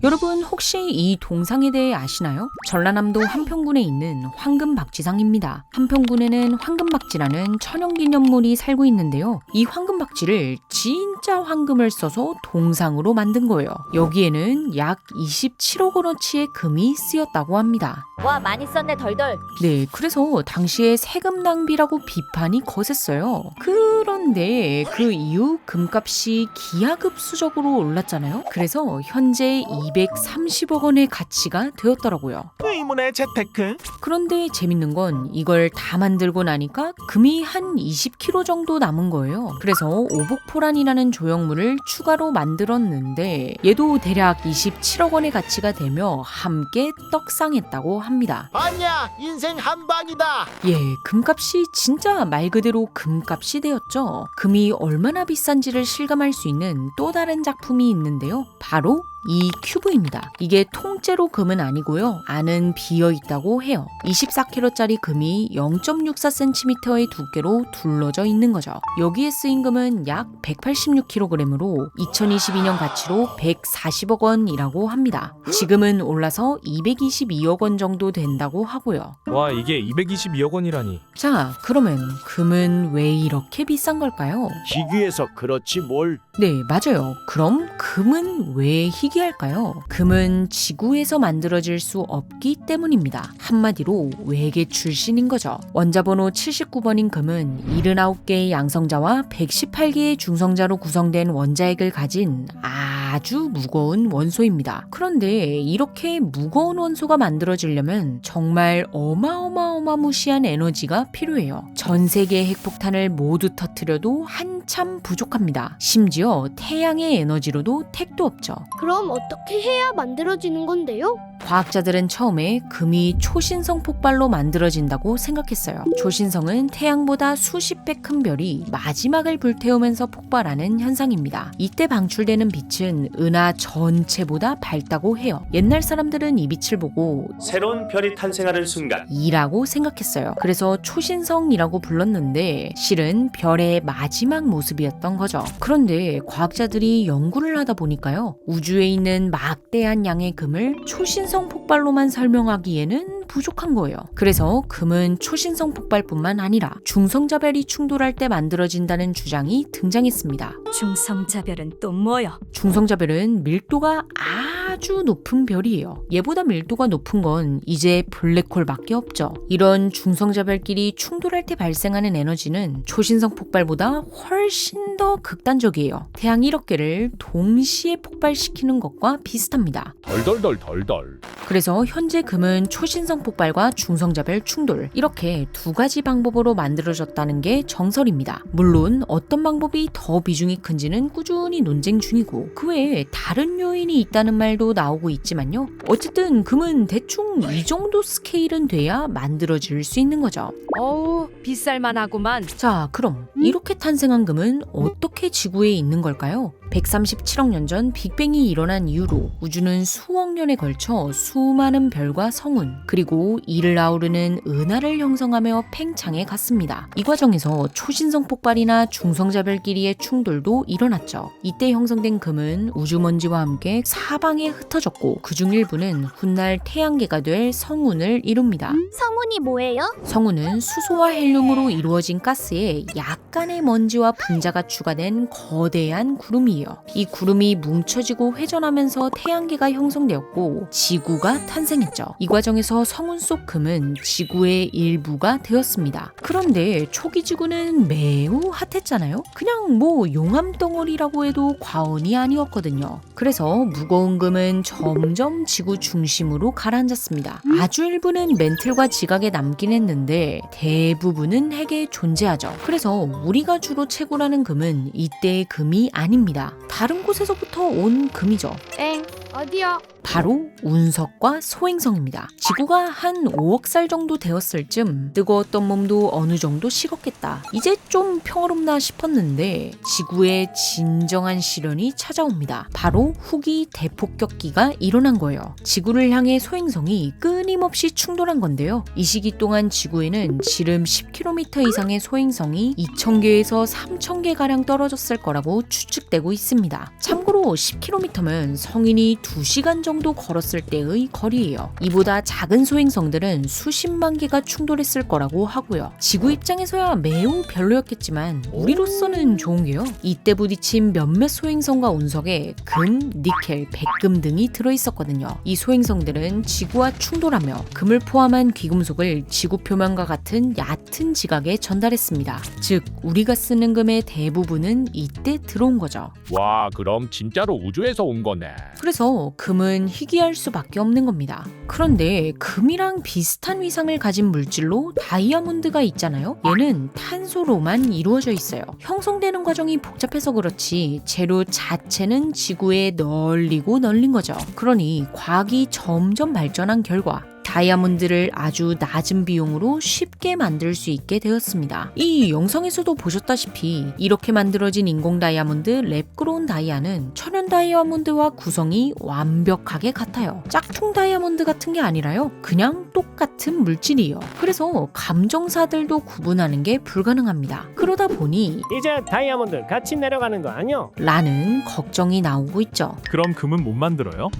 여러분 혹시 이 동상에 대해 아시나요? 전라남도 한평군에 있는 황금박쥐상입니다. 한평군에는 황금박쥐라는 천연기념물이 살고 있는데요. 이 황금박쥐를 진짜 황금을 써서 동상으로 만든 거예요. 여기에는 약 27억 원어치의 금이 쓰였다고 합니다. 와, 많이 썼네 덜덜. 네, 그래서 당시에 세금 낭비라고 비판이 거셌어요. 그런데 그 이후 금값이 기하급수적으로 올랐잖아요. 그래서 현재 230억 원의 가치가 되었더라고요. 의문의 재테크. 그런데 재밌는 건 이걸 다 만들고 나니까 금이 한 20kg 정도 남은 거예요. 그래서 오복포란이라는 조형물을 추가로 만들었는데 얘도 대략 27억 원의 가치가 되며 함께 떡상했다고 합니다. 아니야, 인생 한방이다. 예, 금값이 진짜 말 그대로 금값이 되었죠. 금이 얼마나 비싼지를 실감할 수 있는 또 다른 작품이 있는데요. 바로 이 큐브입니다. 이게 통째로 금은 아니고요. 안은 비어 있다고 해요. 24K짜리 금이 0.64cm의 두께로 둘러져 있는 거죠. 여기에 쓰인 금은 약 186kg으로 2022년 가치로 140억 원이라고 합니다. 지금은 올라서 222억 원 정도 된다고 하고요. 와, 이게 222억 원이라니. 자, 그러면 금은 왜 이렇게 비싼 걸까요? 희귀해서 그렇지 뭘. 네, 맞아요. 그럼 금은 왜 희귀할까요? 금은 지구에서 만들어질 수 없기 때문입니다. 한마디로 외계 출신인 거죠. 원자번호 79번인 금은 79개의 양성자와 118개의 중성자로 구성된 원자핵을 가진 아주 무거운 원소입니다. 그런데 이렇게 무거운 원소가 만들어지려면 정말 어마어마무시한 에너지가 필요해요. 전 세계의 핵폭탄을 모두 터뜨려도 한참 부족합니다. 심지어 태양의 에너지로도 택도 없죠. 그럼 어떻게 해야 만들어지는 건데요? 과학자들은 처음에 금이 초신성 폭발로 만들어진다고 생각했어요. 초신성은 태양보다 수십 배 큰 별이 마지막을 불태우면서 폭발하는 현상입니다. 이때 방출되는 빛은 은하 전체보다 밝다고 해요. 옛날 사람들은 이 빛을 보고 새로운 별이 탄생하는 순간 이라고 생각했어요. 그래서 초신성이라고 불렀는데 실은 별의 마지막 모습이었던 거죠. 그런데 과학자들이 연구를 하다 보니까요. 우주에 있는 막대한 양의 금을 초신성 폭발로만 설명하기에는 부족한 거예요. 그래서 금은 초신성 폭발뿐만 아니라 중성자별이 충돌할 때 만들어진다는 주장이 등장했습니다. 중성자별은 또 뭐요? 중성자별은 밀도가 아주 높은 별이에요. 얘보다 밀도가 높은 건 이제 블랙홀밖에 없죠. 이런 중성자별끼리 충돌할 때 발생하는 에너지는 초신성 폭발보다 훨씬 더 극단적이에요. 태양 1억 개를 동시에 폭발시키는 것과 비슷합니다. 덜덜덜덜덜. 그래서 현재 금은 초신성 폭발과 중성자별 충돌 이렇게 두 가지 방법으로 만들어졌다는 게 정설입니다. 물론 어떤 방법이 더 비중이 큰지는 꾸준히 논쟁 중이고 그 외에 다른 요인이 있다는 말도 나오고 있지만요. 어쨌든 금은 대충 이 정도 스케일은 돼야 만들어질 수 있는 거죠. 어우, 비쌀만 하구만. 자, 그럼 이렇게 탄생한 금은 어떻게 지구에 있는 걸까요? 137억 년 전 빅뱅이 일어난 이후로 우주는 수억 년에 걸쳐 수많은 별과 성운 그리고 이를 아우르는 은하를 형성하며 팽창해 갔습니다. 이 과정에서 초신성 폭발이나 중성자별끼리의 충돌도 일어났죠. 이때 형성된 금은 우주먼지와 함께 사방에 흩어졌고 그중 일부는 훗날 태양계가 될 성운을 이룹니다. 성운이 뭐예요? 성운은 수소와 헬륨으로 이루어진 가스에 약간의 먼지와 분자가 추가된 거대한 구름이에요. 이 구름이 뭉쳐지고 회전하면서 태양계가 형성되었고 지구가 탄생했죠. 이 과정에서 성운 속 금은 지구의 일부가 되었습니다. 그런데 초기 지구는 매우 핫했잖아요. 그냥 용암덩어리라고 해도 과언이 아니었거든요. 그래서 무거운 금은 점점 지구 중심으로 가라앉았습니다. 아주 일부는 멘틀과 지각에 남긴 했는데 대부분은 핵에 존재하죠. 그래서 우리가 주로 채굴하는 금은 이때의 금이 아닙니다. 다른 곳에서부터 온 금이죠. 엥, 어디요? 바로 운석과 소행성입니다. 지구가 한 5억 살 정도 되었을 쯤 뜨거웠던 몸도 어느 정도 식었겠다. 이제 좀 평화롭나 싶었는데 지구의 진정한 시련이 찾아옵니다. 바로 후기 대폭격기가 일어난 거예요. 지구를 향해 소행성이 끊임없이 끊임없이 충돌한 건데요. 이 시기 동안 지구에는 지름 10km 이상의 소행성이 2,000개에서 3,000개가량 떨어졌을 거라고 추측되고 있습니다. 참고로 10km면 성인이 2시간 정도 걸었을 때의 거리예요. 이보다 작은 소행성들은 수십만 개가 충돌했을 거라고 하고요. 지구 입장에서야 매우 별로였겠지만 우리로서는 좋은 게요. 이때 부딪힌 몇몇 소행성과 운석에 금, 니켈, 백금 등이 들어있었거든요. 이 소행성들은 지구와 충돌하며 금을 포함한 귀금속을 지구 표면과 같은 얕은 지각에 전달했습니다. 즉 우리가 쓰는 금의 대부분은 이때 들어온 거죠. 와, 그럼 진짜로 우주에서 온 거네. 그래서 금은 희귀할 수밖에 없는 겁니다. 그런데 금이랑 비슷한 위상을 가진 물질로 다이아몬드가 있잖아요. 얘는 탄소로만 이루어져 있어요. 형성되는 과정이 복잡해서 그렇지 재료 자체는 지구에 널리고 널린 거죠. 그러니 과학이 점점 발전한 결과 다이아몬드를 아주 낮은 비용으로 쉽게 만들 수 있게 되었습니다. 이 영상에서도 보셨다시피 이렇게 만들어진 인공 다이아몬드 랩그로운 다이아는 천연 다이아몬드와 구성이 완벽하게 같아요. 짝퉁 다이아몬드 같은 게 아니라요. 그냥 똑같은 물질이에요. 그래서 감정사들도 구분하는 게 불가능합니다. 그러다 보니 이제 다이아몬드 같이 내려가는 거 아니요? 라는 걱정이 나오고 있죠. 그럼 금은 못 만들어요?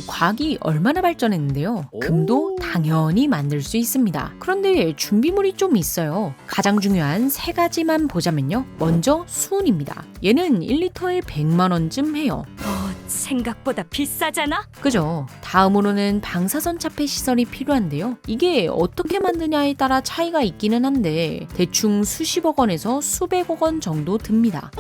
과학이 얼마나 발전했는데요. 금도 당연히 만들 수 있습니다. 그런데 준비물이 좀 있어요. 가장 중요한 세 가지만 보자면요. 먼저 수은입니다. 얘는 1리터에 100만 원쯤 해요. 생각보다 비싸잖아? 그죠? 다음으로는 방사선 차폐 시설이 필요한데요. 이게 어떻게 만드냐에 따라 차이가 있기는 한데 대충 수십억 원에서 수백억 원 정도 듭니다.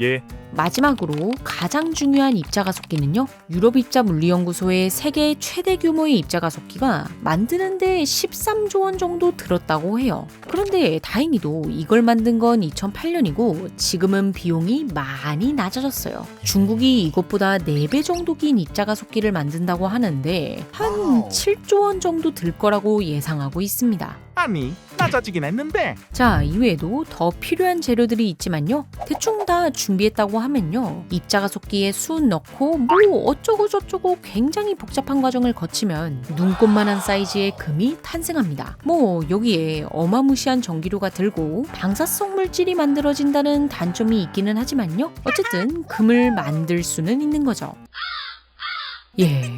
예. 마지막으로 가장 중요한 입자가속기는요. 유럽입자물리연구소의 세계 최대 규모의 입자가속기가 만드는데 13조 원 정도 들었다고 해요. 그런데 다행히도 이걸 만든 건 2008년이고 지금은 비용이 많이 낮아졌어요. 중국이 이것보다 4배 정도 긴 입자가속기를 만든다고 하는데 한 7조 원 정도 들 거라고 예상하고 있습니다. 아니, 낮아지긴 했는데. 자, 이외에도 더 필요한 재료들이 있지만요. 대충 다 준비했다고 하면요. 입자가속기에 수은 넣고 뭐 어쩌고 저쩌고 굉장히 복잡한 과정을 거치면 눈꽃만한 사이즈의 금이 탄생합니다. 뭐 여기에 어마무시한 전기료가 들고 방사성 물질이 만들어진다는 단점이 있기는 하지만요. 어쨌든 금을 만들 수는 있는 거죠.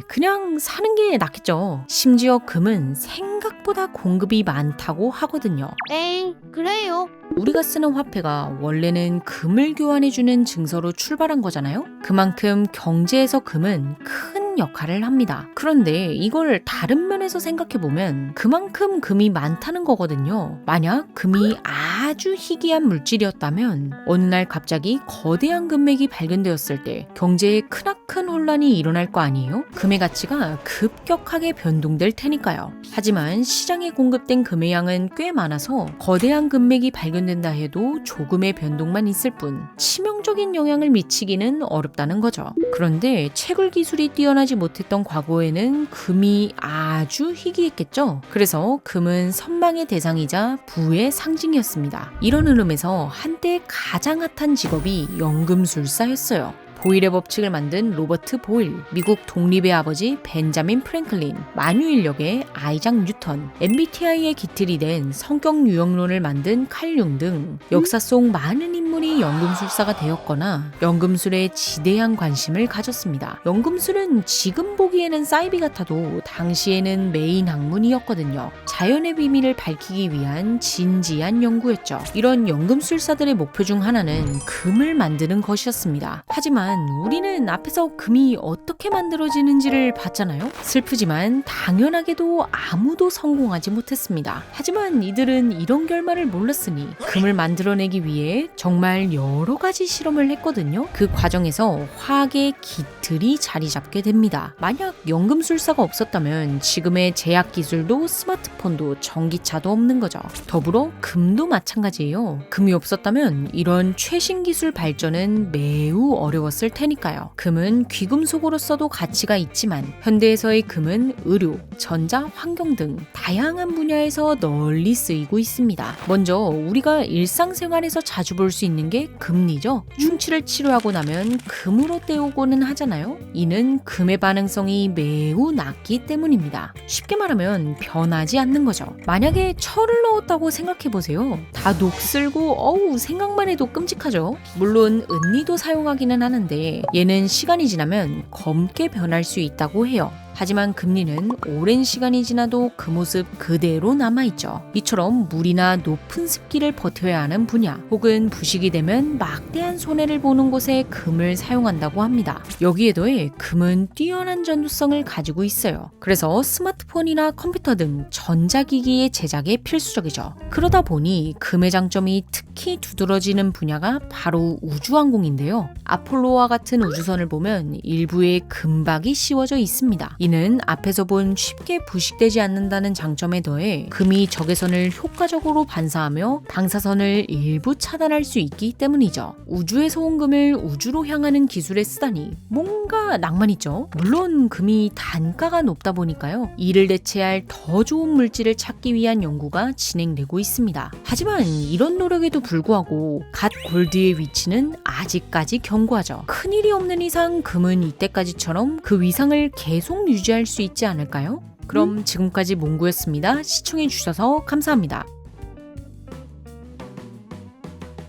그냥 사는 게 낫겠죠. 심지어 금은 생각보다 공급이 많다고 하거든요. 엥, 그래요. 우리가 쓰는 화폐가 원래는 금을 교환해주는 증서로 출발한 거잖아요. 그만큼 경제에서 금은 큰 역할을 합니다. 그런데 이걸 다른 면에서 생각해보면 그만큼 금이 많다는 거거든요. 만약 금이 아주 희귀한 물질이었다면 어느 날 갑자기 거대한 금맥이 발견되었을 때 경제에 크나큰 혼란이 일어날 거 아니에요? 금의 가치가 급격하게 변동될 테니까요. 하지만 시장에 공급된 금의 양은 꽤 많아서 거대한 금맥이 발견된다 해도 조금의 변동만 있을 뿐 치명적인 영향을 미치기는 어렵다는 거죠. 그런데 채굴 기술이 뛰어나지 못했던 과거에는 금이 아주 희귀했겠죠. 그래서 금은 선망의 대상이자 부의 상징이었습니다. 이런 흐름에서 한때 가장 핫한 직업이 연금술사였어요. 보일의 법칙을 만든 로버트 보일, 미국 독립의 아버지 벤자민 프랭클린, 만유인 역의 아이작 뉴턴, MBTI의 기틀이 된 성격 유형론을 만든 칼 융 등 역사 속 많은 인물이 연금술사가 되었거나 연금술에 지대한 관심을 가졌습니다. 연금술은 지금 보기에는 사이비 같아도 당시에는 메인 학문이었거든요. 자연의 비밀을 밝히기 위한 진지한 연구였죠. 이런 연금술사들의 목표 중 하나는 금을 만드는 것이었습니다. 하지만 우리는 앞에서 금이 어떻게 만들어지는지를 봤잖아요. 슬프지만 당연하게도 아무도 성공하지 못했습니다. 하지만 이들은 이런 결말을 몰랐으니 금을 만들어내기 위해 정말 여러 가지 실험을 했거든요. 그 과정에서 화학의 기틀이 자리 잡게 됩니다. 만약 연금술사가 없었다면 지금의 제약 기술도 스마트폰도 전기차도 없는 거죠. 더불어 금도 마찬가지예요. 금이 없었다면 이런 최신 기술 발전은 매우 어려웠을 없었을 테니까요. 금은 귀금속으로서도 가치가 있지만 현대에서의 금은 의료, 전자, 환경 등 다양한 분야에서 널리 쓰이고 있습니다. 먼저 우리가 일상생활에서 자주 볼 수 있는 게 금리죠. 충치를 치료하고 나면 금으로 때우고는 하잖아요. 이는 금의 반응성이 매우 낮기 때문입니다. 쉽게 말하면 변하지 않는 거죠. 만약에 철을 넣었다고 생각해보세요. 다 녹슬고 생각만 해도 끔찍하죠. 물론 은리도 사용하기는 하는데 얘는 시간이 지나면 검게 변할 수 있다고 해요. 하지만 금리는 오랜 시간이 지나도 그 모습 그대로 남아있죠. 이처럼 물이나 높은 습기를 버텨야 하는 분야 혹은 부식이 되면 막대한 손해를 보는 곳에 금을 사용한다고 합니다. 여기에 더해 금은 뛰어난 전도성을 가지고 있어요. 그래서 스마트폰이나 컴퓨터 등 전자기기의 제작에 필수적이죠. 그러다 보니 금의 장점이 특히 두드러지는 분야가 바로 우주항공인데요. 아폴로와 같은 우주선을 보면 일부에 금박이 씌워져 있습니다. 이는 앞에서 본 쉽게 부식되지 않는다는 장점에 더해 금이 적외선을 효과적으로 반사하며 방사선을 일부 차단할 수 있기 때문이죠. 우주에서 온 금을 우주로 향하는 기술에 쓰다니 뭔가 낭만 있죠. 물론 금이 단가가 높다 보니까요. 이를 대체할 더 좋은 물질을 찾기 위한 연구가 진행되고 있습니다. 하지만 이런 노력에도 불구하고 갓 골드의 위치는 아직까지 견고하죠. 큰일이 없는 이상 금은 이때까지처럼 그 위상을 계속 유지할 수 있지 않을까요? 그럼 지금까지 몽구였습니다. 시청해주셔서 감사합니다.